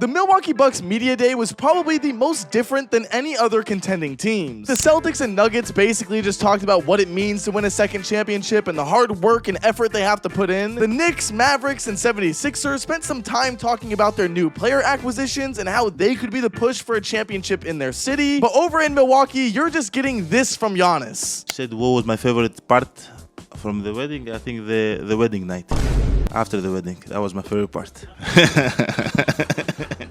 The Milwaukee Bucks media day was probably the most different than any other contending teams. The Celtics and Nuggets basically just talked about what it means to win a second championship and the hard work and effort they have to put in. The Knicks, Mavericks, and 76ers spent some time talking about their new player acquisitions and how they could be the push for a championship in their city. But over in Milwaukee, you're just getting this from Giannis. Said what was my favorite part from the wedding? I think the wedding night. After the wedding, that was my favorite part.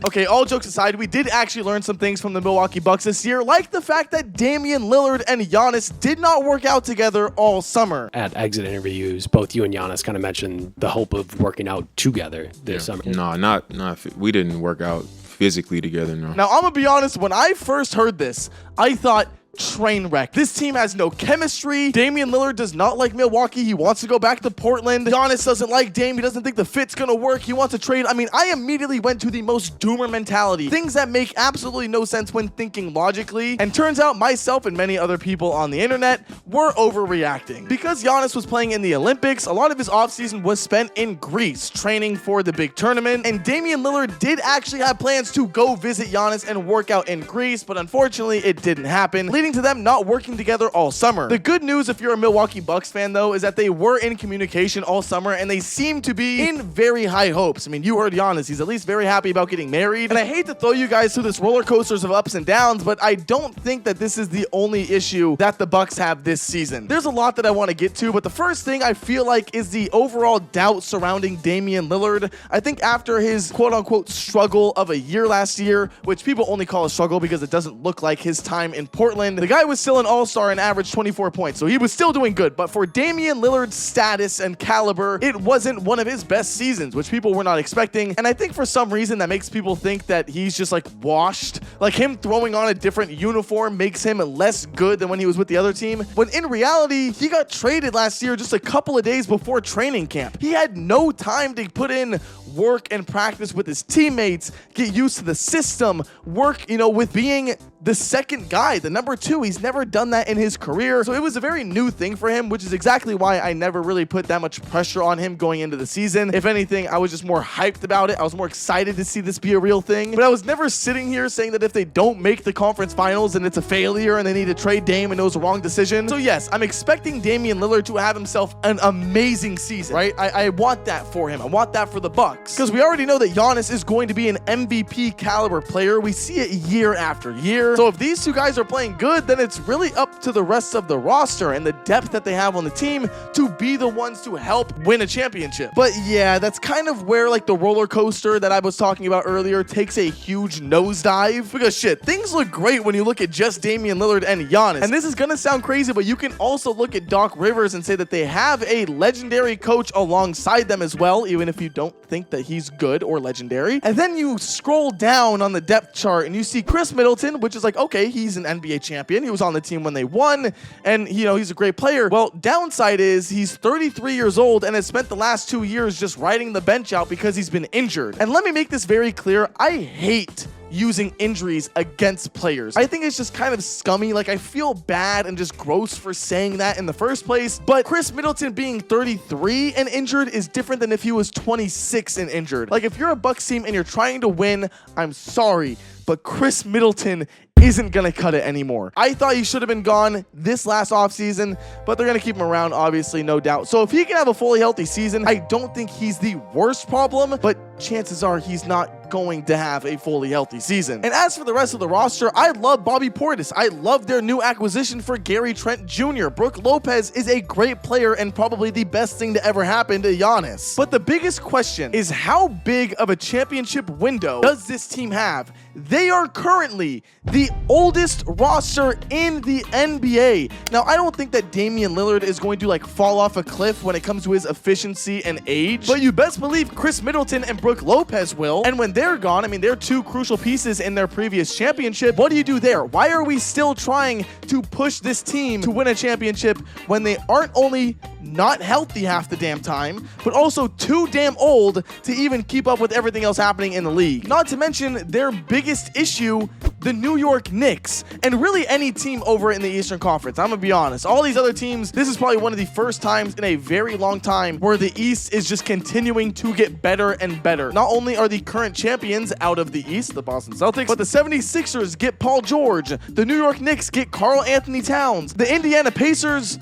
Okay, all jokes aside, we did actually learn some things from the Milwaukee Bucks this year, like the fact that Damian Lillard and Giannis did not work out together all summer. At exit interviews, both you and Giannis kind of mentioned the hope of working out together this summer. No, not. We didn't work out physically together, no. Now, I'm going to be honest, when I first heard this, I thought, train wreck. This team has no chemistry. Damian Lillard does not like Milwaukee. He wants to go back to Portland. Giannis doesn't like Dame. He doesn't think the fit's gonna work. He wants to trade. I mean, I immediately went to the most doomer mentality. Things that make absolutely no sense when thinking logically. And turns out myself and many other people on the internet were overreacting. Because Giannis was playing in the Olympics, a lot of his offseason was spent in Greece, training for the big tournament. And Damian Lillard did actually have plans to go visit Giannis and work out in Greece, but unfortunately it didn't happen, leading to them not working together all summer. The good news, if you're a Milwaukee Bucks fan though, is that they were in communication all summer and they seem to be in very high hopes. I mean, you heard Giannis, he's at least very happy about getting married. And I hate to throw you guys through this roller coasters of ups and downs, but I don't think that this is the only issue that the Bucks have this season. There's a lot that I want to get to, but the first thing I feel like is the overall doubt surrounding Damian Lillard. I think after his quote-unquote struggle of a year last year, which people only call a struggle because it doesn't look like his time in Portland, the guy was still an all-star and averaged 24 points, so he was still doing good. But for Damian Lillard's status and caliber, it wasn't one of his best seasons, which people were not expecting. And I think for some reason that makes people think that he's just like washed. Like him throwing on a different uniform makes him less good than when he was with the other team. When in reality, he got traded last year just a couple of days before training camp. He had no time to put in work and practice with his teammates, get used to the system, work, with being the second guy, the number 2. He's never done that in his career. So it was a very new thing for him, which is exactly why I never really put that much pressure on him going into the season. If anything, I was just more hyped about it. I was more excited to see this be a real thing. But I was never sitting here saying that if they don't make the conference finals and it's a failure and they need to trade Dame and it was a wrong decision. So yes, I'm expecting Damian Lillard to have himself an amazing season, right? I want that for him. I want that for the Bucks. Because we already know that Giannis is going to be an MVP caliber player. We see it year after year. So if these two guys are playing good, then it's really up to the rest of the roster and the depth that they have on the team to be the ones to help win a championship. But yeah, that's kind of where like the roller coaster that I was talking about earlier takes a huge nosedive. Because shit, things look great when you look at just Damian Lillard and Giannis. And this is gonna sound crazy, but you can also look at Doc Rivers and say that they have a legendary coach alongside them as well, even if you don't think that he's good or legendary. And then you scroll down on the depth chart and you see Chris Middleton, which is like, okay, he's an NBA champion. He was on the team when they won, and he's a great player. Well, downside is he's 33 years old and has spent the last 2 years just riding the bench out because he's been injured. And let me make this very clear, I hate using injuries against players. I think it's just kind of scummy. Like, I feel bad and just gross for saying that in the first place. But Chris Middleton being 33 and injured is different than if he was 26 and injured. Like, if you're a Bucks team and you're trying to win, I'm sorry, but Chris Middleton isn't going to cut it anymore. I thought he should have been gone this last offseason, but they're going to keep him around, obviously, no doubt. So if he can have a fully healthy season, I don't think he's the worst problem, but chances are he's not going to have a fully healthy season. And as for the rest of the roster, I love Bobby Portis. I love their new acquisition for Gary Trent Jr. Brook Lopez is a great player and probably the best thing to ever happen to Giannis. But the biggest question is, how big of a championship window does this team have? They are currently the oldest roster in the NBA. Now, I don't think that Damian Lillard is going to like fall off a cliff when it comes to his efficiency and age, but you best believe Chris Middleton and Brook Lopez will. And when they're gone, I mean, they're two crucial pieces in their previous championship. What do you do there? Why are we still trying to push this team to win a championship when they aren't only not healthy half the damn time, but also too damn old to even keep up with everything else happening in the league. Not to mention their biggest issue, the New York Knicks, and really any team over in the Eastern Conference. I'm gonna be honest. All these other teams, this is probably one of the first times in a very long time where the East is just continuing to get better and better. Not only are the current champions out of the East, the Boston Celtics, but the 76ers get Paul George. The New York Knicks get Karl Anthony Towns. The Indiana Pacers,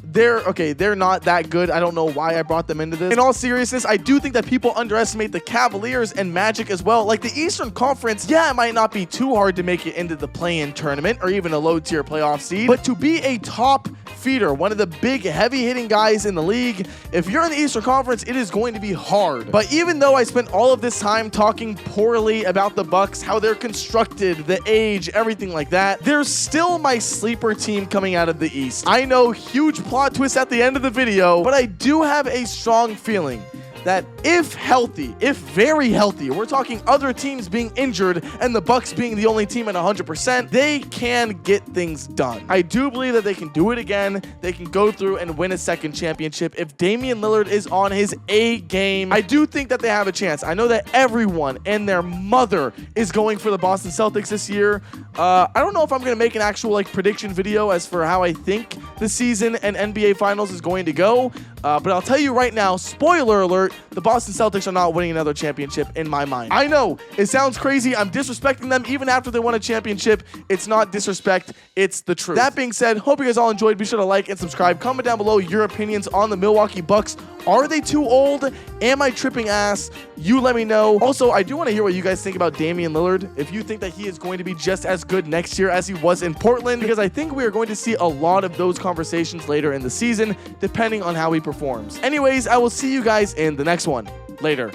they're not that good. I don't know why I brought them into this. In all seriousness, I do think that people underestimate the Cavaliers and Magic as well. Like the Eastern Conference, yeah, it might not be too hard to make it into the play-in tournament or even a low-tier playoff seed, but to be a top feeder, one of the big heavy-hitting guys in the league, if you're in the Eastern Conference, it is going to be hard. But even though I spent all of this time talking poorly about the Bucks, how they're constructed, the age, everything like that, they're still my sleeper team coming out of the East. I know, huge plot twist at the end of the video, but I do have a strong feeling that if healthy, if very healthy, we're talking other teams being injured and the Bucks being the only team at 100%, they can get things done. I do believe that they can do it again. They can go through and win a second championship. If Damian Lillard is on his A game, I do think that they have a chance. I know that everyone and their mother is going for the Boston Celtics this year. I don't know if I'm going to make an actual prediction video as for how I think the season and NBA Finals is going to go. But I'll tell you right now, spoiler alert, the Boston Celtics are not winning another championship in my mind. I know, it sounds crazy. I'm disrespecting them even after they won a championship. It's not disrespect, it's the truth. That being said, hope you guys all enjoyed. Be sure to like and subscribe. Comment down below your opinions on the Milwaukee Bucks. Are they too old? Am I tripping ass? You let me know. Also, I do want to hear what you guys think about Damian Lillard. If you think that he is going to be just as good next year as he was in Portland, because I think we are going to see a lot of those conversations later in the season, depending on how he performs. Anyways, I will see you guys in the next one. Later.